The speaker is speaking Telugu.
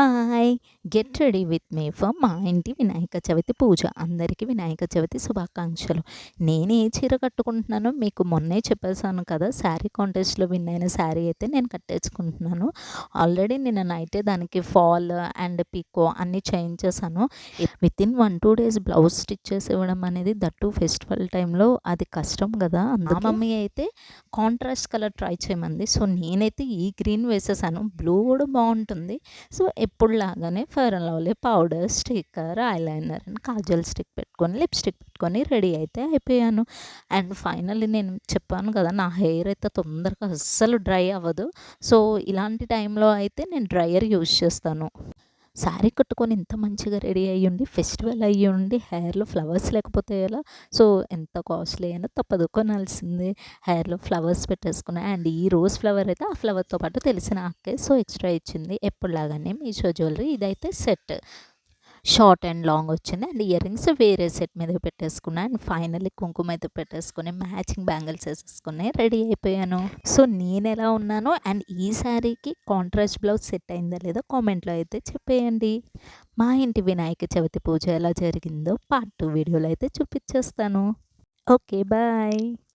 Hi! Get ready with me for మా ఇంటి వినాయక చవితి పూజ. అందరికీ వినాయక చవితి శుభాకాంక్షలు. నేను ఏ చీర కట్టుకుంటున్నానో మీకు మొన్నే చెప్పేసాను కదా! శారీ కాంటెస్ట్‌లో విన్ అయిన శారీ అయితే నేను కట్టేసుకుంటున్నాను. ఆల్రెడీ నిన్న నైటే దానికి ఫాల్ అండ్ పీకో అన్నీ చేయించేసాను. వితిన్ 1, 2 డేస్ బ్లౌజ్ స్టిచ్ చేసి ఇవ్వడం అనేది దట్టు ఫెస్టివల్ టైంలో అది కష్టం కదా! మా మమ్మీ అయితే కాంట్రాస్ట్ కలర్ ట్రై చేయమంది. సో, నేనైతే ఈ గ్రీన్ వేసేసాను. బ్లూ కూడా బావుంటుంది. సో, ఎప్పుడులాగానే fair and lovely powder, sticker, eyeliner and kajal stick పెట్టుకొని, లిప్‌స్టిక్ పెట్టుకొని రెడీ అయితే అయిపోయాను. అండ్ ఫైనల్లీ నేను చెప్పాను కదా! నా హెయిర్ అయితే తొందరగా అస్సలు డ్రై అవ్వదు. సో, ఇలాంటి టైంలో అయితే నేను డ్రైయర్ యూజ్ చేస్తాను. శారీ కట్టుకొని ఇంత మంచిగా రెడీ అయ్యుండి, ఫెస్టివల్ అయ్యుండి, హెయిర్‌లో ఫ్లవర్స్ లేకపోతే ఎలా? సో, ఎంత కాస్ట్‌లీ అయినా తప్పదు కొనాల్సిందే. హెయిర్‌లో ఫ్లవర్స్ పెట్టేసుకున్నా. అండ్ ఈ రోజ్ ఫ్లవర్ అయితే ఆ ఫ్లవర్‌తో పాటు తెలిసిన అక్కే సో, ఎక్స్‌ట్రా ఇచ్చింది. ఎప్పుడులాగానే మీషో జ్యువెలరీ ఇదైతే సెట్. షార్ట్ అండ్ లాంగ్ వచ్చింది. అండ్ ఇయర్ రింగ్స్ వేరే సెట్ మీద పెట్టేసుకున్నా. అండ్ ఫైనల్లీ కుంకుమ అయితే పెట్టేసుకొని, మ్యాచింగ్ బ్యాంగిల్స్ ఏసేసుకొని రెడీ అయిపోయాను. సో, నేనెలా ఉన్నానో అండ్ ఈ శారీకి కాంట్రాస్ట్ బ్లౌజ్ సెట్ అయిందా లేదా కామెంట్‌లో అయితే చెప్పేయండి. మా ఇంటి వినాయక చవితి పూజ ఎలా జరిగిందో పార్ట్ 2 వీడియోలో అయితే చూపిచ్చేస్తాను. ఓకే. బాయ్.